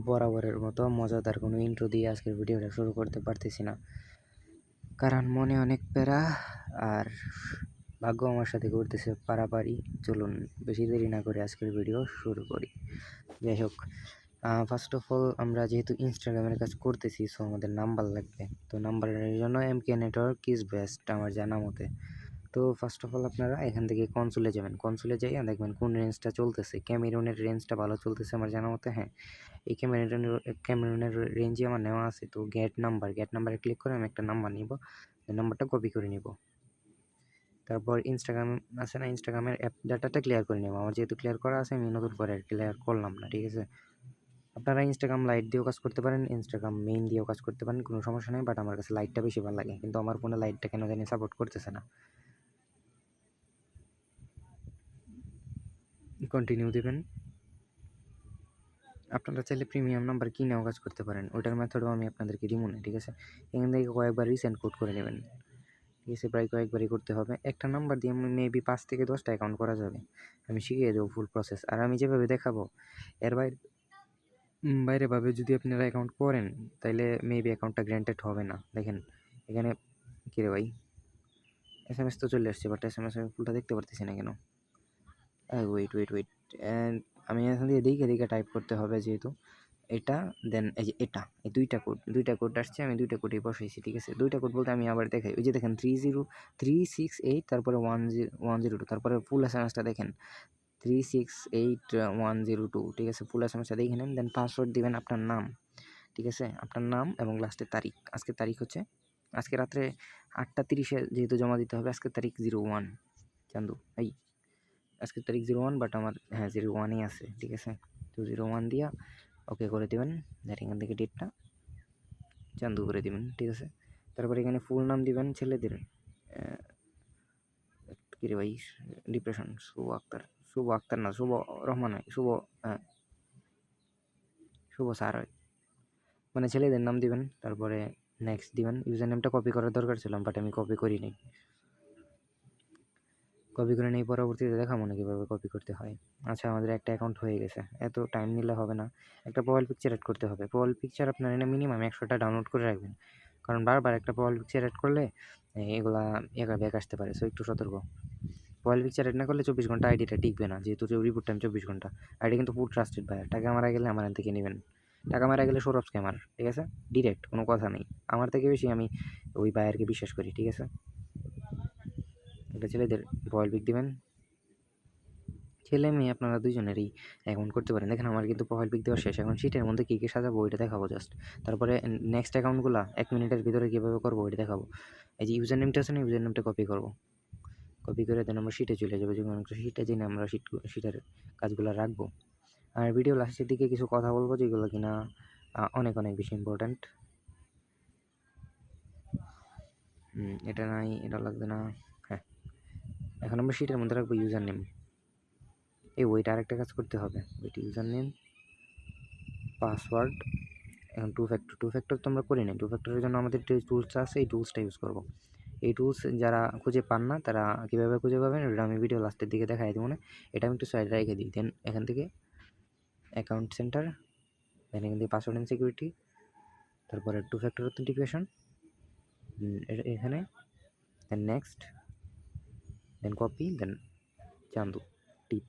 বরাবরের মতো মজাদার কোনো ইন্ট্রো দিয়ে আজকের ভিডিওটা শুরু করতে পারতেছি না, কারণ মনে অনেক প্যারা আর ভাগ্য আমার সাথে করতেছে পারাপারি। চলুন বেশি দেরি না করে আজকের ভিডিও শুরু করি। যাই হোক, ফার্স্ট অফ অল আমরা যেহেতু ইনস্টাগ্রামের কাজ করতেছি, সো আমাদের নাম্বার লাগবে। তো নাম্বারের জন্য এমকে নেটওয়ার্ক ইজ বেস্ট আমার জানা মতে। তো ফার্স্ট অফ অল আপনারা এখান থেকে কনসোলে যাবেন, কনসোলে যাইয়া দেখবেন কোন রেঞ্জটা চলতেছে। ক্যামেরনের রেঞ্জটা ভালো চলতেছে আমার জানা মতে। হ্যাঁ, এই ক্যামেরনের রেঞ্জে আমার নেওয়া আছে। তো গেট নাম্বারে ক্লিক করে আমি একটা নাম্বার নিব, নাম্বারটা কপি করে নিব। তারপর ইনস্টাগ্রাম আছে না, ইনস্টাগ্রামের অ্যাপ ডাটাটা ক্লিয়ার করে নেব। আমার যেহেতু ক্লিয়ার করা আছে, আমি নতুন করে ক্লিয়ার করলাম না, ঠিক আছে। আপনারা ইনস্টাগ্রাম লাইট দিয়েও কাজ করতে পারেন, ইনস্টাগ্রাম মেইন দিয়েও কাজ করতে পারেন, কোনো সমস্যা নেই। বাট আমার কাছে লাইটটা বেশি ভালো লাগে, কিন্তু আমার ফোনে লাইটটা কেন জানি সাপোর্ট করতেছে না। কন্টিনিউ দেবেন। আপনারা চাইলে প্রিমিয়াম নাম্বার কিনেও কাজ করতে পারেন, ওইটার মেথডও আমি আপনাদেরকে দিব না, ঠিক আছে। এখান থেকে কয়েকবার রিসেন্ড কোড করে নেবেন, ঠিক আছে। প্রায় কয়েকবারই করতে হবে। একটা নাম্বার দিয়ে মেবি 5 থেকে 10টা অ্যাকাউন্ট করা যাবে। আমি শিখিয়ে দেবো ফুল প্রসেস। আর আমি যেভাবে দেখাবো এর বাইরেভাবে যদি আপনারা অ্যাকাউন্ট করেন, তাইলে মেবি অ্যাকাউন্টটা গ্র্যান্টেড হবে না। দেখেন এখানে কী রে ভাই, SMS তো চলে আসছে, বাট SMS আমি ফুলটা দেখতে পারতেছি না কেন। ওয়েট, আমি এখান থেকে দেখে টাইপ করতে হবে, যেহেতু এটা দেন এই যে এই দুইটা কোড আসছে, আমি দুইটা কোডই বসাইছি, ঠিক আছে। দুইটা কোড বলতে আমি আবার দেখাই, ওই যে দেখেন 306 তারপরে 10102, তারপরে ফুল SMS-টা দেখেন 368 102, ঠিক আছে। ফুল SMS-টা দেখে নেন। দেন পাসওয়ার্ড দিবেন আপনার নাম, ঠিক আছে। আপনার নাম এবং লাস্টের তারিখ। আজকের তারিখ হচ্ছে আজকে রাত্রে 8:30-এ যেহেতু জমা দিতে হবে। আজকের তারিখ 01 চান্দু, আজকের তারিখ 01, বাট আমার 01ই আছে, ঠিক আছে। তো 01 দিয়া ওকে করে দেবেন। দেন এখান থেকে ডেটটা চান্দু করে দেবেন, ঠিক আছে। তারপরে এখানে ফুল নাম দিবেন ছেলেদের, কিরে ভাই, ডিপ্রেশন, শুভ আক্তার না, শুভ রহমান হয়, শুভ স্যার হয়, মানে ছেলেদের নাম দিবেন। তারপরে নেক্সট দিবেন। ইউজার নেমটা কপি করার দরকার ছিল, বাট আমি কপি করি নাই। কপি করে নিয়ে পরবর্তীতে দেখাবো না কীভাবে কপি করতে হয়। আচ্ছা, আমাদের একটা অ্যাকাউন্ট হয়ে গেছে, এত টাইম নিলে হবে না। একটা প্রোফাইল পিকচার অ্যাড করতে হবে। প্রোফাইল পিকচার আপনার এনে মিনিমাম 100টা ডাউনলোড করে রাখবেন, কারণ বারবার একটা প্রোফাইল পিকচার অ্যাড করলে এগুলা ব্যাক আসতে পারে, সো একটু সতর্ক। প্রোফাইল পিকচার অ্যাড না করলে 24 ঘন্টা আইডিটা টিকবে না, যেহেতু রিপোর্ট টাইম 24 ঘন্টা। আইডি কিন্তু ফুল ট্রাস্টেড ভাই। টাকা মারা গেলে আমার থেকে নেবেন, টাকা মারা গেলে সৌরভ স্ক্যামার, ঠিক আছে। ডিরেক্ট, কোনো কথা নেই। আমার থেকে বেশি আমি ওই বায়ারকে বিশ্বাস করি, ঠিক আছে। এটা ছেলেদের প্রোফাইল পিক দিবেন। ছেলে মেয়ে আপনারা দুইজনেরই অ্যাকাউন্ট করতে পারেন। দেখেন আমার কিন্তু প্রোফাইল পিক দেওয়া শেষ। এখন শীটের মধ্যে কী সাজাবো ওইটা দেখাবো জাস্ট। তারপরে নেক্সট অ্যাকাউন্টগুলো 1 মিনিটের ভিতরে কীভাবে করবো ওইটা দেখাবো। এই যে ইউজার নেমটা আছে না, ইউজার নেমটা কপি করবো। কপি করে দেন আমরা শীটে চলে যাবো, যখন শীটে জেনে আমরা শীটের কাজগুলো রাখবো। আর ভিডিও লাস্টের দিকে কিছু কথা বলবো, যেগুলো কিনা অনেক বেশি ইম্পর্ট্যান্ট। এটা নাই, এটা লাগবে না। হ্যাঁ, এখন আমরা শীটের মধ্যে রাখবো ইউজার নেম। ওইটা আরেকটা কাজ করতে হবে। ওইটা ইউজার নেম, পাসওয়ার্ড। এখন টু ফ্যাক্টর তো আমরা করি না। টু ফ্যাক্টরের জন্য আমাদের যে টুলসটা আছে, এই টুলসটা ইউজ করব। এই টুলস যারা খুঁজে পান না, তারা কীভাবে খুঁজে পাবেন ওটা আমি ভিডিও লাস্টের দিকে দেখাই দেবো না। এটা আমি একটু সাইডে রেখে দিই। দেন এখান থেকে অ্যাকাউন্ট সেন্টার, দেন এখান থেকে পাসওয়ার্ড অ্যান্ড সিকিউরিটি, তারপরে টু ফ্যাক্টর অথেন্টিকেশন এখানে, দেন নেক্সট, দেন কপি, দেন চান্দু টিপ,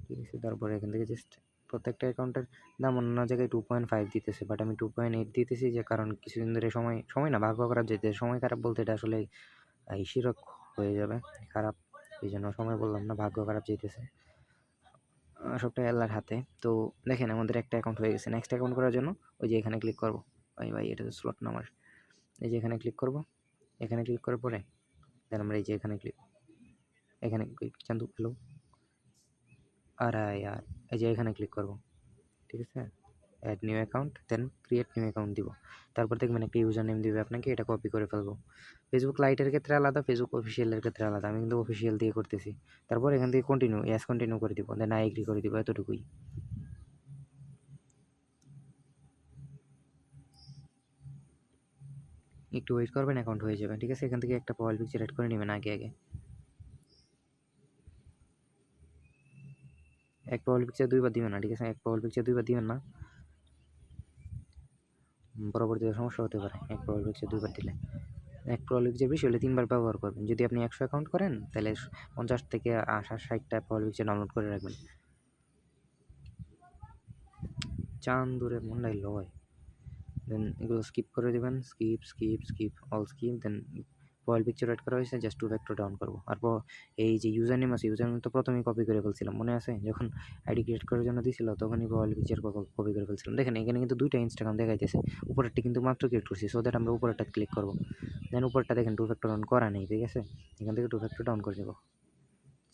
ঠিক আছে। তারপরে এখান থেকে জাস্ট প্রত্যেকটা অ্যাকাউন্টের দাম অন্য জায়গায় 2.5 দিতেছে, বাট আমি 2.8 দিতেছি। যে কারণ কিছুদিন ধরে সময় না, ভাগ্য খারাপ যেতে। সময় খারাপ বলতে এটা আসলে ইসিরক হয়ে যাবে খারাপ, এই জন্য সময় বললাম না, ভাগ্য খারাপ যেতেছে। সবটাই আল্লাহর হাতে। তো দেখেন আমাদের একটা অ্যাকাউন্ট হয়ে গেছে। নেক্সট অ্যাকাউন্ট করার জন্য ওই যে এখানে ক্লিক করবো। ভাই এটা তো স্লট নাম্বার। এই যে এখানে ক্লিক করবো। এখানে ক্লিক করার পরে দেন আমরা এই যে এখানে ক্লিক চান্দু হ্যালো আর এই যে এখানে ক্লিক করবো, ঠিক আছে। অ্যাড নিউ অ্যাকাউন্ট, দেন ক্রিয়েট নিউ অ্যাকাউন্ট দিব। তারপর দেখবেন একটা ইউজার নেম দিবে আপনাকে, এটা কপি করে ফেলবো। ফেসবুক লাইটের ক্ষেত্রে আলাদা, ফেসবুক অফিসিয়ালের ক্ষেত্রে আলাদা। আমি কিন্তু অফিসিয়াল দিয়ে করতেছি। তারপর এখান থেকে কন্টিনিউ করে দিব, দেন আই এগ্রি করে দিব, এতটুকুই। একটু ওয়েট করবেন, অ্যাকাউন্ট হয়ে যাবে, ঠিক আছে। এখান থেকে একটা প্রোফাইল পিকচার অ্যাড করে নেবেন আগে। এক প্রোফাইল পিকচার দুইবার দিবেন না, ঠিক আছে। এক প্রোফাইল পিকচার দুইবার দিবেন না। পরবর্তীতে সমস্যা হতে পারে এক প্রোফাইল পিকচার 2 বার দিলে। এক প্রোফাইল পিকচার বেশি হলে 3 বার ব্যবহার করবেন। যদি আপনি 100 অ্যাকাউন্ট করেন তাহলে 50 থেকে 60টা প্রোফাইল পিকচার ডাউনলোড করে রাখবেন। চান্দুরে মন্ডাই লয়। দেন এগুলো স্কিপ করে দেবেন, স্কিপ অল স্কিপ। দেন প্রোফাইল পিকচার অ্যাড করা হয়েছে, জাস্ট 2 ফ্যাক্টর ডাউন করবো। আর এই যে ইউজার নেম আছে, ইউজার নেম তো প্রথমেই কপি করে ফেলছিলাম, মনে আছে? যখন আইডি ক্রিয়েট করার জন্য দিছিল তখনই প্রোফাইল পিকচার কপি করে ফেলছিলাম। দেখেন এখানে কিন্তু 2টা ইনস্টাগ্রাম দেখাইতেছে, উপরেরটা কিন্তু মাত্র ক্রিয়েট করছি, সো দ্যাট আমরা উপরেরটা ক্লিক করবো। দেন উপরটা দেখেন 2 ফ্যাক্টর অন করা নেই, ঠিক আছে? এখান থেকে 2 ফ্যাক্টর ডাউন করে দেবো।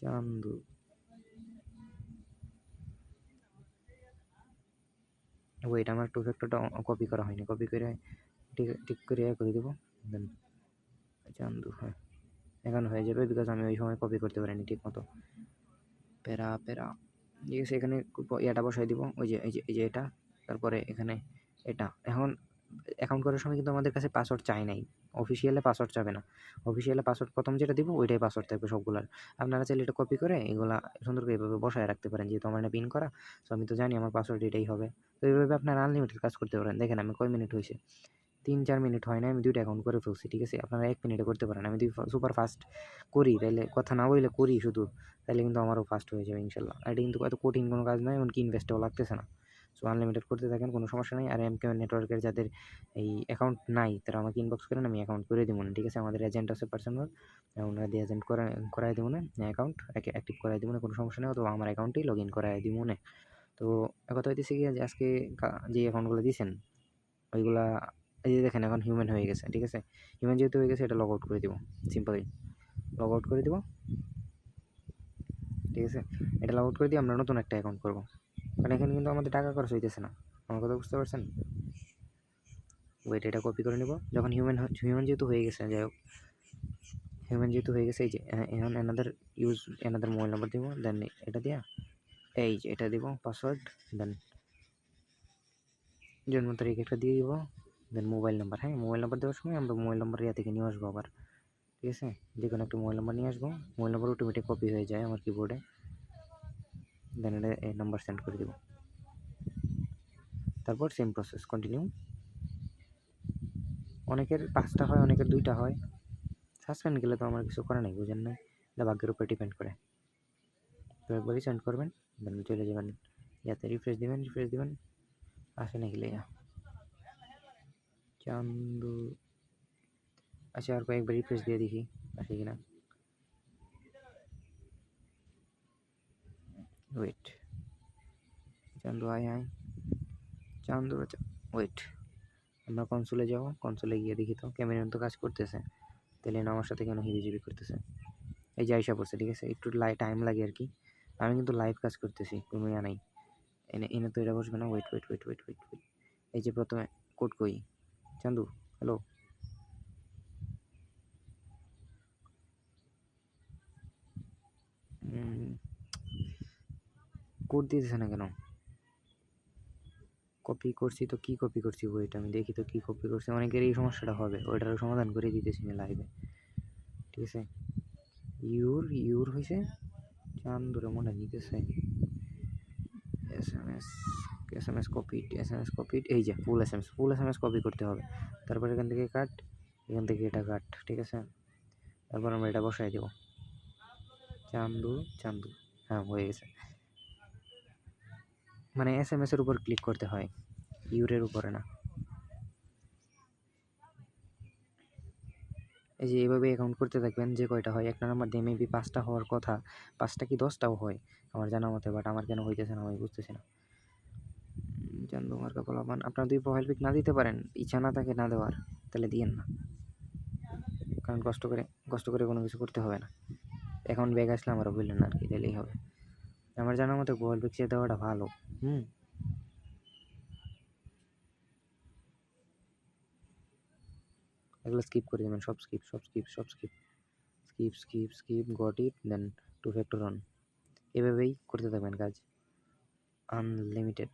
চান্দু ওয়েট, আমার 2 ফ্যাক্টরটা কপি করা হয়নি, কপি করে ঠিক করে করে দেবো। দেন চান্দু, হ্যাঁ এখন হয়ে যাবে, বিকজ আমি ওই সময় কপি করতে পারিনি ঠিক মতো। প্যারা ঠিক আছে, এখানে এটা বসাই দিব, ওই যে এটা, তারপরে এখানে এটা। এখন অ্যাকাউন্ট করার সময় কিন্তু আমাদের কাছে পাসওয়ার্ড চাই নাই, অফিসিয়ালে পাসওয়ার্ড চাবে না। অফিসিয়ালে পাসওয়ার্ড প্রথম যেটা দিব ওইটাই পাসওয়ার্ড থাকবে সবগুলার। আপনারা চাইলে এটা কপি করে এগুলা সুন্দর করে এভাবে বসায় রাখতে পারেন, যেহেতু আমার পিন করা, সো আমি তো জানি আমার পাসওয়ার্ড এটাই হবে। তো এইভাবে আপনারা আনলিমিটেড কাজ করতে পারেন। দেখেন আমি কয় মিনিট হয়েছে, 3-4 মিনিট হয় না, আমি 2টা অ্যাকাউন্ট করে ফেলছি, ঠিক আছে? আপনারা 1 মিনিটে করতে পারেন। আমি যদি সুপার ফাস্ট করি, তাইলে কথা না বললে করি শুধু, তাহলে কিন্তু আমারও ফাস্ট হয়ে যাবে ইনশাল্লাহ। এটা কিন্তু এত কঠিন কোনো কাজ নয়, এমনকি ইনভেস্টও লাগতেছে না। সো আনলিমিটেড করতে থাকেন, কোনো সমস্যা নেই। আর এমকে নেটওয়ার্কের যাদের এই অ্যাকাউন্ট নাই তারা আমাকে ইনবক্স করেন, আমি অ্যাকাউন্ট করে দিব না, ঠিক আছে? আমাদের এজেন্ট আছে পার্সোনাল, ওনারা দিয়ে এজেন্ট করাই দিব না, অ্যাকাউন্ট অ্যাক্টিভ করাই দিব না, কোনো সমস্যা নেই। অথবা আমার অ্যাকাউন্টেই লগ ইন করাই দিব না। তো কথা হইতেছে কি, যে আজকে যে অ্যাকাউন্টগুলো দিয়েছেন ওইগুলা, এই যে দেখেন এখন হিউম্যান হয়ে গেছে, ঠিক আছে? হিউম্যান যেহেতু হয়ে গেছে, এটা লগ আউট করে দিব, সিম্পলি লগ আউট করে দিব, ঠিক আছে? এটা লগ আউট করে দিয়ে আমরা নতুন একটা অ্যাকাউন্ট করবো, কারণ এখানে কিন্তু আমাদের টাকা খরচ হইতেছে না। আমার কথা বুঝতে পারছেন? ওয়েট, এটা কপি করে নেব। যখন হিউম্যান যেহেতু হয়ে গেছে, যাই হোক, হিউম্যান যেহেতু হয়ে গেছে, এই যে এখন এনাদের মোবাইল নাম্বার দিব, দেন এটা দিয়া এই যে এটা দিব পাসওয়ার্ড, দেন জন্ম তারিখ একটা দিয়ে দিব, দেন মোবাইল নাম্বার। হ্যাঁ, মোবাইল নাম্বার দেওয়ার সময় আমরা মোবাইল নাম্বার ইয়া থেকে নিয়ে আসবো আবার, ঠিক আছে? যে কোনো একটা মোবাইল নাম্বার নিয়ে আসবো, মোবাইল নাম্বার অটোমেটিক কপি হয়ে যায় আমার কিবোর্ডে। দেন এটা এই নাম্বার সেন্ড করে দেবো, তারপর সেম প্রসেস কন্টিনিউ। অনেকের 5টা হয়, অনেকের 2টা হয়। সাসপেন্ড গেলে তো আমার কিছু করা নেই, বুঝেন না? এটা ভাগ্যের উপর ডিপেন্ড করে। তো একবারই সেন্ড করবেন, দেন চলে যাবেন ইয়াতে, রিফ্রেশ দিবেন আসে না গেলে চান্দু। আচ্ছা, আর কয়েকবার রিফ্রেশ দিয়ে দেখি আসে কিনা। ওয়েট, চান্দু আয় চান্দু, আচ্ছা ওয়েট, আমরা কনসোলে যাবো, কনসোলে গিয়ে দেখি তো ক্যামেরাম্যান তো কাজ করতেছে, তাহলে না আমার সাথে কেন হিবিজিবি করতেছে? এই যে আইসা পড়ছে, ঠিক আছে? একটু টাইম লাগে আর কি, আমি কিন্তু লাইভ কাজ করতেছি, কোনো ইয়া নাই। এনে তো এটা বসবে না। ওয়েট, এই যে প্রথমে কোড কই, চান্দু হ্যালো, কোড দিতেছে না কেন? কপি করছি তো, কি কপি করছি? ওয়েট আমি দেখি তো কি কপি করছি। অনেকের এই সমস্যাটা হবে, ওইটারও সমাধান করে দিতেছি না লাইভে, ঠিক আছে? ইউর হয়েছে, চান্দুরে মনে নিতেছে। এস এম এস কপিড, এই যে ফুল এস এম এস কপি করতে হবে। তারপর এখান থেকে কাট, এখান থেকে এটা কাট, ঠিক আছে? তারপর আমরা এটা বসাই দেবো, চান্দু। হ্যাঁ, হয়ে গেছে। মানে এস এম এস এর উপর ক্লিক করতে হয়, ইউরের উপরে না। এই যে এইভাবে অ্যাকাউন্ট করতে থাকবেন, যে কয়টা হয়, একটা নাম্বার দিয়ে মেবি 5টা হওয়ার কথা, 5টা কি 10টাও হয় আমার জানা মতে, বাট আমার কেন হইতেছে না আমি বুঝতেছি না। চান্দু মার্কা পোলাপান, আপনার 2 প্রোফাইল পিক না দিতে পারেন, ইচ্ছা না থাকে না দেওয়ার, তাহলে দিয়েন না, কারণ কষ্ট করে কোনো কিছু করতে হবে না। এখন ব্যাগ আসলে আমারও বললেন আর কি, দিলেই হবে। আমার জানার মতে প্রোফাইল পিকচার দেওয়াটা ভালো। এগুলো স্কিপ করে দেবেন, সব skip, got it. Then 2 factor on, এভাবেই করতে থাকবেন কাজ আনলিমিটেড।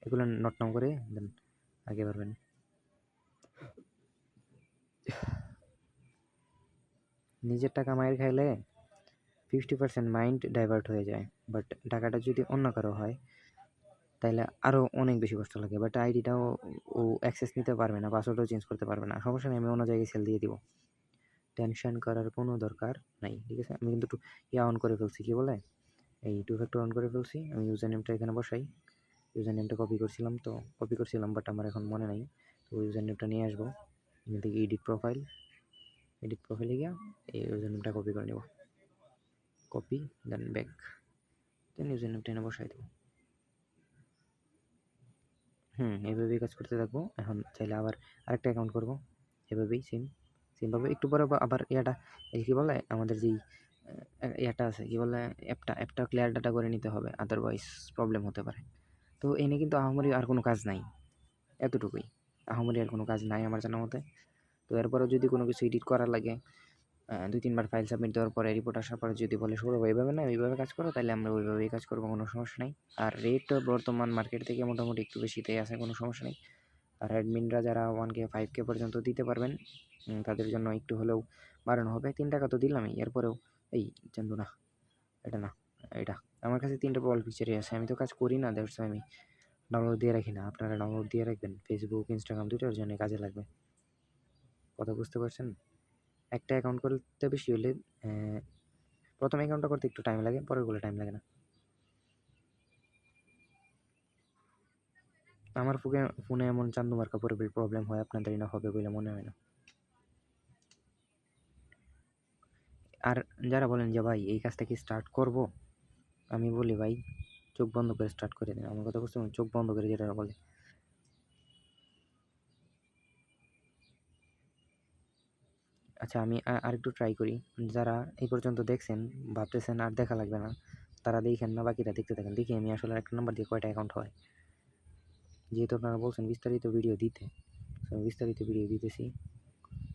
এগুলো নোট নাও করে দেন আগে পারবেন। নিজের টাকা মায়ের খাইলে 50% মাইন্ড ডাইভার্ট হয়ে যায়, বাট টাকাটা যদি অন্য কারো হয়, তাইলে আরও অনেক বেশি কষ্ট লাগে, বাট আইডিটাও ও অ্যাক্সেস নিতে পারবে না, পাসওয়ার্ডও চেঞ্জ করতে পারবে না। সমস্যা নেই, আমি অন্য জায়গায় সেল দিয়ে দিব, টেনশন করার কোনো দরকার নাই। ঠিক আছে, আমি কিন্তু অন করে ফেলছি, কী বলে এই টু ফ্যাক্টর অন করে ফেলছি। আমি ইউজার নেমটা এখানে বসাই, ইউজার নেমটা কপি করছিলাম বাট আমার এখন মনে নাই। তো ইউজার নেমটা নিয়ে আসবো এখান থেকে, এডিট প্রোফাইলে গিয়া এই ইউজার নেমটা কপি করে নেব, copy then back, then user নেমটা এনে বসাই দেবো। এইভাবেই কাজ করতে থাকবো। এখন চাইলে আবার আরেকটা অ্যাকাউন্ট করবো এভাবেই সেমভাবে। একটু পরে আবার কী বলে আমাদের যেই ইয়াটা আছে, কী বলে অ্যাপটা ক্লিয়ার ডাটা করে নিতে হবে, আদারওয়াইজ প্রবলেম হতে পারে। তো এনে কিন্তু আহামরি আর কোনো কাজ নাই, এতটুকুই, আহামরি আর কোনো কাজ নাই আমার জানা মতে। তো এরপরেও যদি কোনো কিছু এডিট করার লাগে, 2-3 বার ফাইল সাবমিট দেওয়ার পরে রিপোর্ট আসার পরে যদি বলে সৌরভ এইভাবে না এইভাবে কাজ করো, তাহলে আমরা ওইভাবেই কাজ করবো, কোনো সমস্যা নেই। আর রেট বর্তমান মার্কেট থেকে মোটামুটি একটু বেশিতেই আছে, কোনো সমস্যা নেই। আর অ্যাডমিনরা যারা 1K 5K পর্যন্ত দিতে পারবেন, তাদের জন্য একটু হলেও বাড়ানো হবে। 3 টাকা তো দিলামই, এরপরেও এই চান্দু না, এটা না, এটা আমার কাছে 3টা প্রোফাইল পিকচারই আছে। আমি তো কাজ করি না, দ্যাটস ওয়াই আমি ডাউনলোড দিয়ে রাখি না। আপনারা ডাউনলোড দিয়ে রাখবেন, ফেসবুক ইনস্টাগ্রাম দুটোর জন্য কাজে লাগবে। কথা বুঝতে পারছেন? একটা অ্যাকাউন্ট করতে বেশি হলে প্রথম অ্যাকাউন্টটা করতে একটু টাইম লাগে, পরেরগুলো টাইম লাগে না। আমার ফোনে এমন চান্দু মার্কা প্রবলেম হয়, আপনাদের না হবে বলে মনে হয় না। আর যারা বলেন যে ভাই এই কাজটা কি স্টার্ট করব, আমি বলি ভাই চোখ বন্ধ করে স্টার্ট করে দিন। আমার কথা বুঝতে পারেন, চোখ বন্ধ করে যেটা বলে। আচ্ছা, আমি আরেকটু ট্রাই করি। যারা এই পর্যন্ত দেখছেন, ভাবতেছেন আর দেখা লাগবে না, তারা দেখেন না, বাকিটা দেখতে থাকেন। দেখি আমি আসলে একটা নাম্বার দিয়ে কয়টা অ্যাকাউন্ট হয়। যেহেতু আপনারা বলছেন বিস্তারিত ভিডিও দিতে, বিস্তারিত ভিডিও দিতেছি।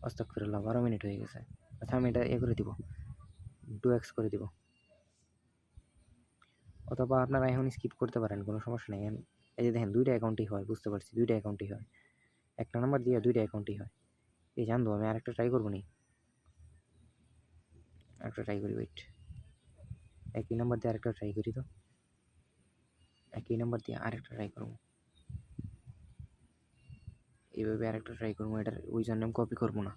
আস্তাগফিরুল্লাহ, 12 মিনিট হয়ে গেছে। আচ্ছা, আমি এটা করে দিব, 2x করে দিব, অথবা আপনারা এখন স্কিপ করতে পারেন, কোনো সমস্যা নেই। এই যে দেখেন 2টা অ্যাকাউন্টই হয়, বুঝতে পারছি 2টা অ্যাকাউন্টই হয়, একটা নাম্বার দিয়ে 2টা অ্যাকাউন্টই হয়। এই জানবো, আমি আরেকটা ট্রাই করবো নি, আরেকটা ট্রাই করি, ওয়েট, একই নাম্বার দিয়ে আরেকটা ট্রাই করি, তো একই নাম্বার দিয়ে আরেকটা ট্রাই করবো, এইভাবে আরেকটা ট্রাই করবো। এটার ওই জন্য আমি কপি করবো না,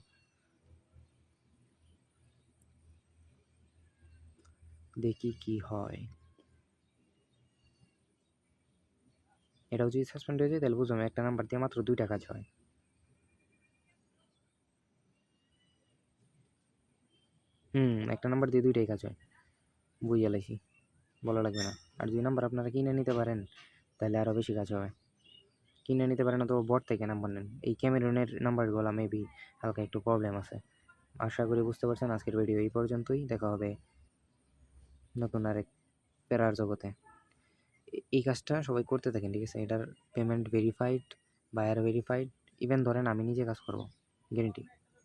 দেখি কি হয়। এটাও যদি সাসপেন্ড হয়ে যায় তাহলে বুঝলাম একটা নাম্বার দিয়ে মাত্র 2টা কাজ হয়। একটা নাম্বার দিয়ে 2টাই কাজ হয়, বুঝে লাইছি, বলা লাগবে না। আর 2 নাম্বার আপনারা কিনে নিতে পারেন, তাহলে আরও বেশি কাজ হবে। কিনে নিতে পারেন, তো বট থেকে নাম্বার নেন। এই ক্যামেরনের নাম্বারগুলো মেবি হালকা একটু প্রবলেম আছে। আশা করি বুঝতে পারছেন। আজকের ভিডিও এই পর্যন্তই, দেখা হবে নতুন আরেক প্যারার জগতে। এই কাজটা সবাই করতে থাকেন, ঠিক আছে? এটার payment verified, buyer verified, even ধরেন আমি নিজে কাজ করবো, গ্যারেন্টি।